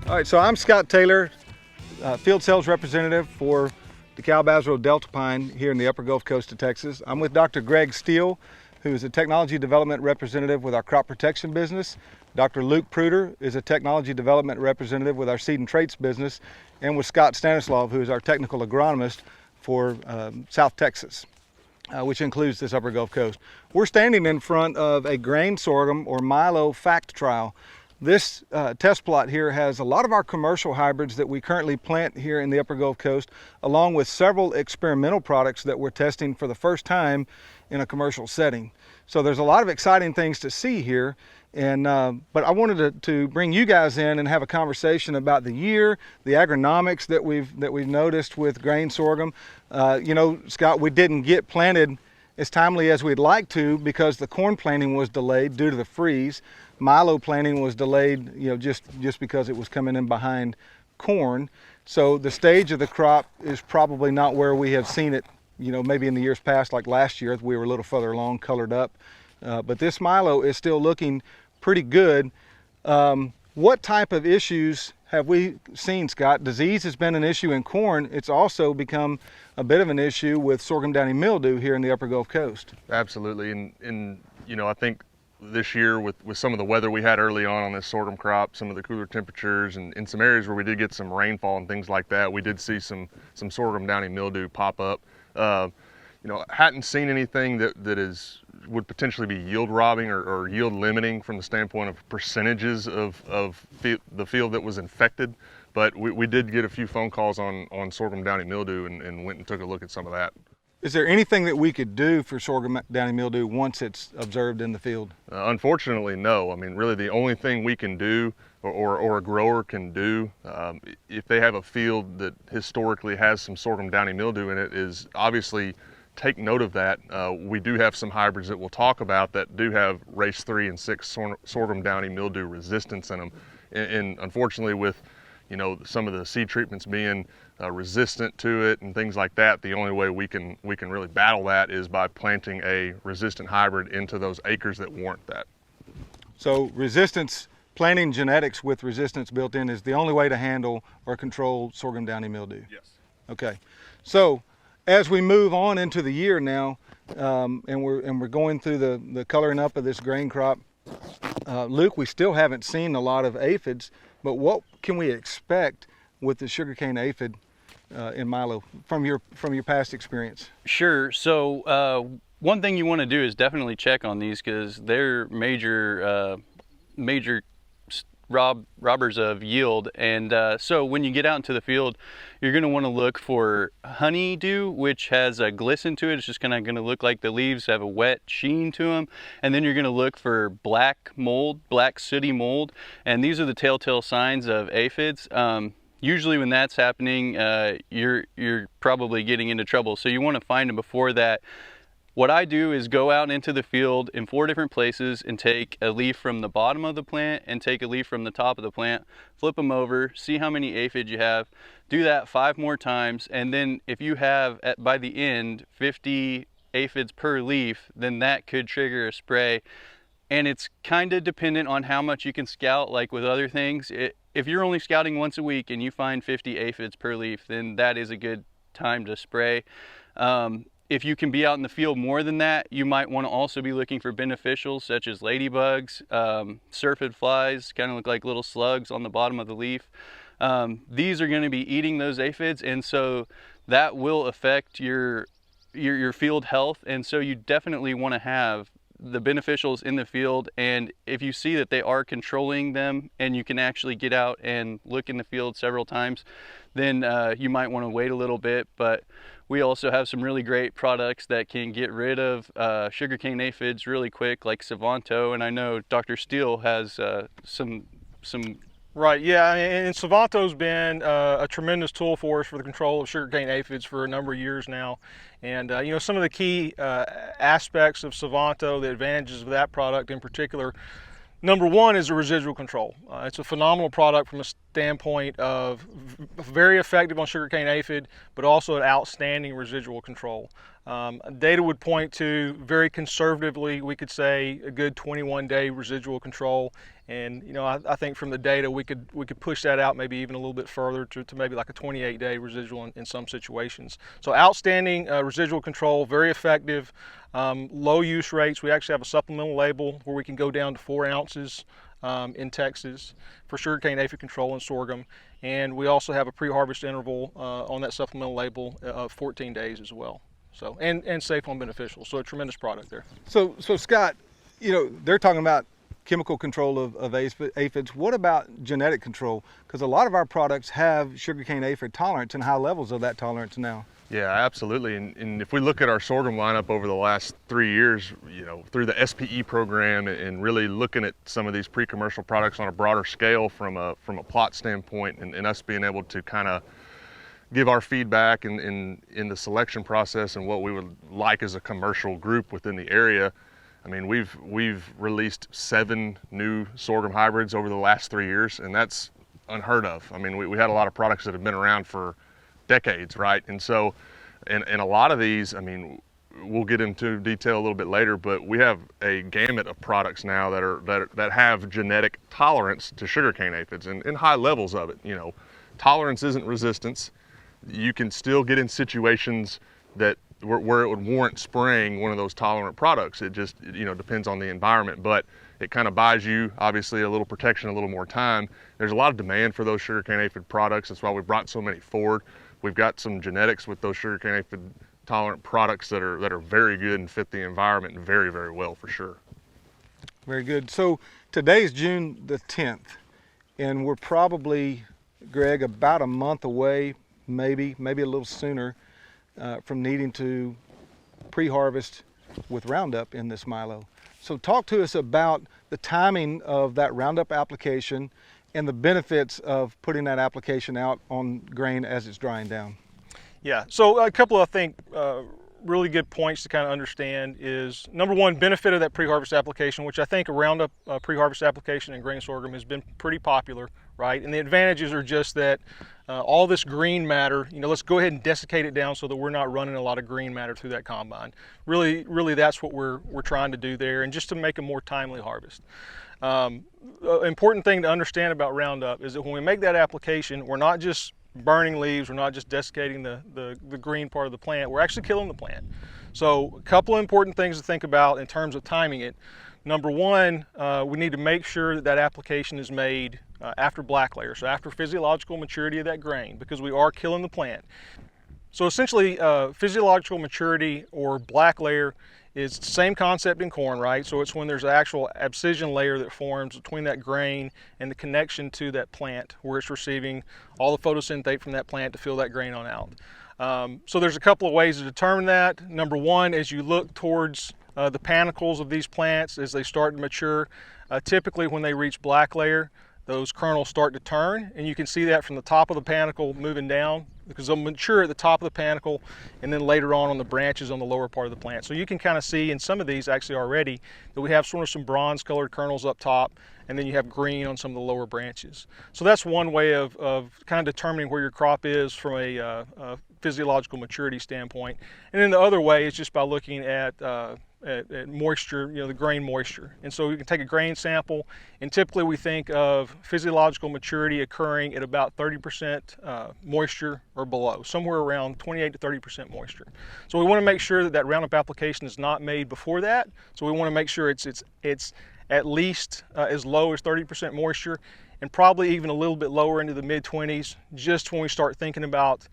All right, so I'm Scott Taylor, field sales representative for DEKALB Delta Pine here in the upper Gulf Coast of Texas. I'm with Dr. Greg Steele, who is a technology development representative with our crop protection business. Dr. Luke Pruter is a technology development representative with our seed and traits business, and with Scott Stanislav, who is our technical agronomist for South Texas, which includes this upper Gulf Coast. We're standing in front of a grain sorghum or milo fact trial. This test plot here has a lot of our commercial hybrids that we currently plant here in the upper Gulf Coast, along with several experimental products that we're testing for the first time in a commercial setting. So there's a lot of exciting things to see here, and but I wanted to bring you guys in and have a conversation about the year, the agronomics that we've noticed with grain sorghum. You know, Scott, we didn't get planted as timely as we'd like to because the corn planting was delayed due to the freeze. Milo planting was delayed, you know, just because it was coming in behind corn. So the stage of the crop is probably not where we have seen it, you know, maybe in the years past, like last year, we were a little further along, colored up. But this milo is still looking pretty good. What type of issues have we seen, Scott? Disease has been an issue in corn. It's also become a bit of an issue with sorghum downy mildew here in the upper Gulf Coast. Absolutely, and you know, I think this year with some of the weather we had early on this sorghum crop, some of the cooler temperatures, and in some areas where we did get some rainfall and things like that, we did see some sorghum downy mildew pop up. You know, hadn't seen anything that would potentially be yield robbing or yield limiting from the standpoint of percentages of the field that was infected, but we did get a few phone calls on sorghum downy mildew and went and took a look at some of that. Is there anything that we could do for sorghum downy mildew once it's observed in the field? Unfortunately, no. I mean, really the only thing we can do or a grower can do if they have a field that historically has some sorghum downy mildew in it is obviously take note of that. We do have some hybrids that we'll talk about that do have race 3 and 6 sorghum downy mildew resistance in them. And unfortunately, with some of the seed treatments being resistant to it and things like that, the only way we can really battle that is by planting a resistant hybrid into those acres that warrant that. So resistance, planting genetics with resistance built in is the only way to handle or control sorghum downy mildew? Yes. Okay. So as we move on into the year now, and we're going through the coloring up of this grain crop, Luke, we still haven't seen a lot of aphids, but what can we expect with the sugarcane aphid in milo from your past experience? Sure. So one thing you want to do is definitely check on these because they're major robbers of yield. And so when you get out into the field, you're going to want to look for honeydew, which has a glisten to it. It's just kind of going to look like the leaves have a wet sheen to them. And then you're going to look for black mold, black sooty mold. And these are the telltale signs of aphids. Usually when that's happening, you're probably getting into trouble. So you want to find them before that. What I do is go out into the field in 4 different places and take a leaf from the bottom of the plant and take a leaf from the top of the plant, flip them over, see how many aphids you have, do that 5 more times, and then if you have, by the end, 50 aphids per leaf, then that could trigger a spray. And it's kind of dependent on how much you can scout, like with other things. If you're only scouting once a week and you find 50 aphids per leaf, then that is a good time to spray. If you can be out in the field more than that, you might want to also be looking for beneficials such as ladybugs, syrphid flies, kind of look like little slugs on the bottom of the leaf. These are going to be eating those aphids, and so that will affect your field health. And so you definitely want to have the beneficials in the field, and if you see that they are controlling them and you can actually get out and look in the field several times, then you might want to wait a little bit. But we also have some really great products that can get rid of sugarcane aphids really quick, like Savanto, and I know Dr. Steele has some. Right, yeah, and Savanto's been a tremendous tool for us for the control of sugarcane aphids for a number of years now. And some of the key aspects of Savanto, the advantages of that product in particular, number one is the residual control. It's a phenomenal product from a standpoint of very effective on sugarcane aphid, but also an outstanding residual control. Data would point to, very conservatively, we could say a good 21-day residual control. And I think from the data we could push that out maybe even a little bit further to maybe like a 28-day residual in some situations. So outstanding residual control, very effective, low use rates. We actually have a supplemental label where we can go down to 4 ounces in Texas for sugarcane aphid control and sorghum. And we also have a pre-harvest interval on that supplemental label of 14 days as well. So, and safe on beneficial. So a tremendous product there. So Scott, they're talking about chemical control of aphids. What about genetic control? Because a lot of our products have sugarcane aphid tolerance and high levels of that tolerance now. Yeah, absolutely. And if we look at our sorghum lineup over the last 3 years, through the SPE program and really looking at some of these pre-commercial products on a broader scale from a plot standpoint, and us being able to kind of give our feedback in the selection process and what we would like as a commercial group within the area. I mean, we've released 7 new sorghum hybrids over the last 3 years, and that's unheard of. I mean, we had a lot of products that have been around for decades, right? And so, and a lot of these, I mean, we'll get into detail a little bit later, but we have a gamut of products now that have genetic tolerance to sugarcane aphids and high levels of it. Tolerance isn't resistance. You can still get in situations where it would warrant spraying one of those tolerant products. It just, depends on the environment, but it kind of buys you, obviously, a little protection, a little more time. There's a lot of demand for those sugarcane aphid products. That's why we brought so many forward. We've got some genetics with those sugarcane aphid tolerant products that are very good and fit the environment very, very well for sure. Very good. So today's June the 10th, and we're probably, Greg, about a month away, maybe a little sooner, from needing to pre-harvest with Roundup in this milo. So talk to us about the timing of that Roundup application and the benefits of putting that application out on grain as it's drying down. Yeah, so a couple of, I think, really good points to kind of understand is, number one, benefit of that pre-harvest application, which I think a Roundup pre-harvest application in grain sorghum has been pretty popular, right? And the advantages are just that all this green matter, let's go ahead and desiccate it down so that we're not running a lot of green matter through that combine. Really that's what we're trying to do there, and just to make a more timely harvest. Important thing to understand about Roundup is that when we make that application, we're not just burning leaves, we're not just desiccating the green part of the plant, we're actually killing the plant. So a couple of important things to think about in terms of timing it. Number one, we need to make sure that application is made after black layer, so after physiological maturity of that grain, because we are killing the plant. So essentially, physiological maturity or black layer is the same concept in corn, right? So it's when there's an actual abscission layer that forms between that grain and the connection to that plant, where it's receiving all the photosynthate from that plant to fill that grain on out. So there's a couple of ways to determine that. Number one, as you look towards the panicles of these plants as they start to mature, typically when they reach black layer, those kernels start to turn, and you can see that from the top of the panicle moving down, because they'll mature at the top of the panicle and then later on the branches on the lower part of the plant. So you can kind of see in some of these actually already that we have sort of some bronze colored kernels up top, and then you have green on some of the lower branches. So that's one way of kind of determining where your crop is from a physiological maturity standpoint. And then the other way is just by looking at moisture, the grain moisture. And so you can take a grain sample, and typically we think of physiological maturity occurring at about 30% moisture or below, somewhere around 28 to 30% moisture. So we want to make sure that Roundup application is not made before that. So we want to make sure it's at least as low as 30% moisture, and probably even a little bit lower into the mid-20s, just when we start thinking about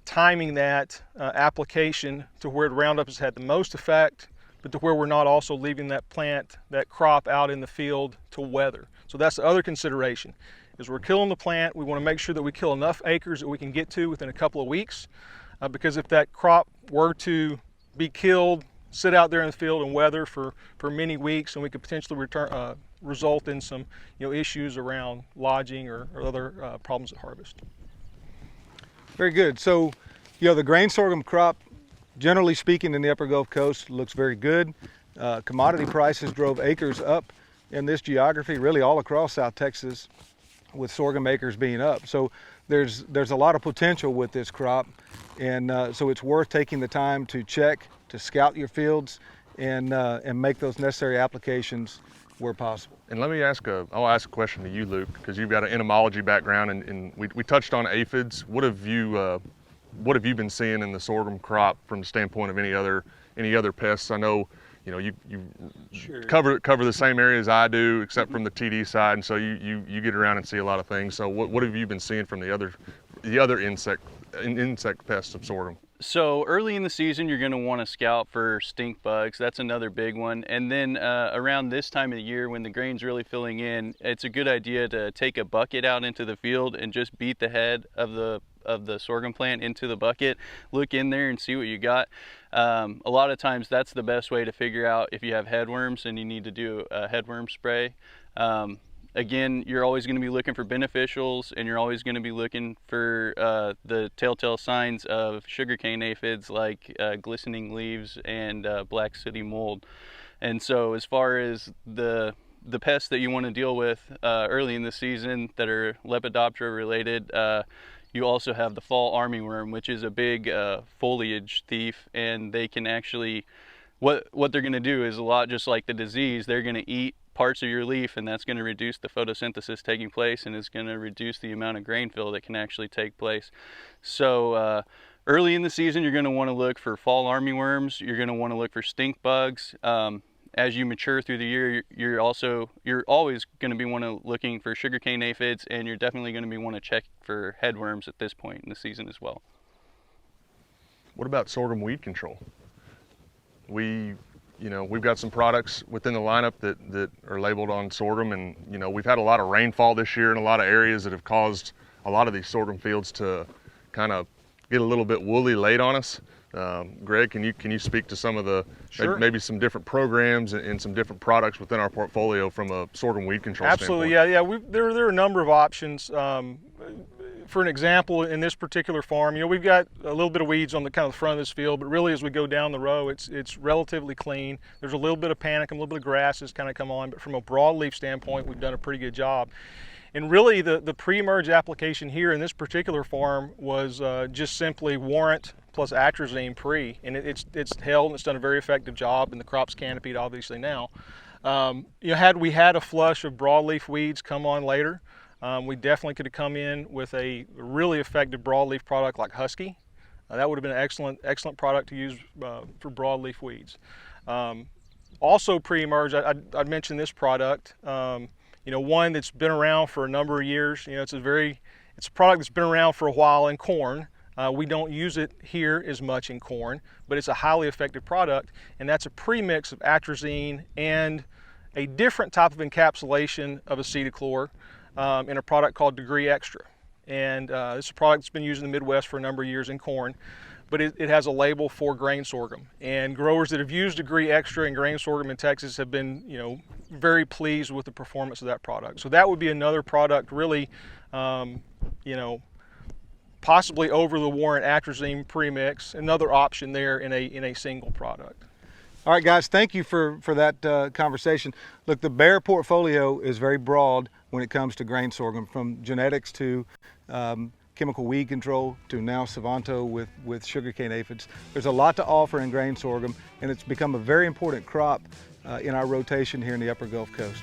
timing that application to where the Roundup has had the most effect, but to where we're not also leaving that plant, that crop out in the field to weather. So that's the other consideration, is we're killing the plant. We want to make sure that we kill enough acres that we can get to within a couple of weeks, because if that crop were to be killed, sit out there in the field and weather for many weeks, and we could potentially result in some issues around lodging or other problems at harvest. Very good. So the grain sorghum crop, generally speaking, in the upper Gulf Coast looks very good. Commodity prices drove acres up in this geography, really all across South Texas, with sorghum acres being up. So there's a lot of potential with this crop, and so it's worth taking the time to check to scout your fields and make those necessary applications where possible. And let me I'll ask a question to you, Luke, because you've got an entomology background, and we touched on aphids. What have you been seeing in the sorghum crop from the standpoint of any other pests? I know, you know, you Sure. cover the same area as I do, except from the TD side, and so you get around and see a lot of things. So what have you been seeing from the other insect pests of sorghum? So early in the season, you're going to want to scout for stink bugs. That's another big one. And then around this time of the year, when the grain's really filling in, it's a good idea to take a bucket out into the field and just beat the head of the sorghum plant into the bucket. Look in there and see what you got. A lot of times that's the best way to figure out if you have headworms and you need to do a headworm spray. Again, you're always going to be looking for beneficials, and you're always going to be looking for the telltale signs of sugarcane aphids like glistening leaves and black sooty mold. And so as far as the pests that you want to deal with early in the season that are Lepidoptera related, you also have the fall armyworm, which is a big foliage thief, and they can actually, what they're going to do is a lot just like the disease. They're going to eat parts of your leaf, and that's going to reduce the photosynthesis taking place, and it's going to reduce the amount of grain fill that can actually take place. So early in the season, you're going to want to look for fall armyworms. You're going to want to look for stink bugs. As you mature through the year, you're always going to be looking for sugarcane aphids, and you're definitely going to be want to check for headworms at this point in the season as well. What about sorghum weed control? We've got some products within the lineup that are labeled on sorghum, and we've had a lot of rainfall this year in a lot of areas that have caused a lot of these sorghum fields to kind of get a little bit woolly late on us. Greg, can you speak to some of the Sure. maybe some different programs and some different products within our portfolio from a sorghum weed control Absolutely, standpoint? yeah. There are a number of options. For an example, in this particular farm, we've got a little bit of weeds on the kind of the front of this field, but really as we go down the row, it's relatively clean. There's a little bit of panicum, a little bit of grass has kind of come on, but from a broadleaf standpoint, we've done a pretty good job. And really the pre-emerge application here in this particular farm was just simply warrant plus atrazine pre, and it's held and it's done a very effective job, and the crop's canopied obviously now. Had we had a flush of broadleaf weeds come on later, we definitely could have come in with a really effective broadleaf product like Husky. That would have been an excellent product to use for broadleaf weeds. Also pre-emerge, I'd mentioned this product. One that's been around for a number of years. It's a product that's been around for a while in corn. We don't use it here as much in corn, but it's a highly effective product, and that's a premix of atrazine and a different type of encapsulation of acetochlor in a product called Degree Extra. And this is a product that's been used in the Midwest for a number of years in corn, but it has a label for grain sorghum. And growers that have used Degree Extra in grain sorghum in Texas have been, very pleased with the performance of that product. So that would be another product really, possibly over the warrant atrazine premix, another option there in a single product. All right, guys, thank you for that conversation. Look, the Bayer portfolio is very broad when it comes to grain sorghum, from genetics to chemical weed control to now Savanto with sugarcane aphids. There's a lot to offer in grain sorghum, and it's become a very important crop in our rotation here in the Upper Gulf Coast.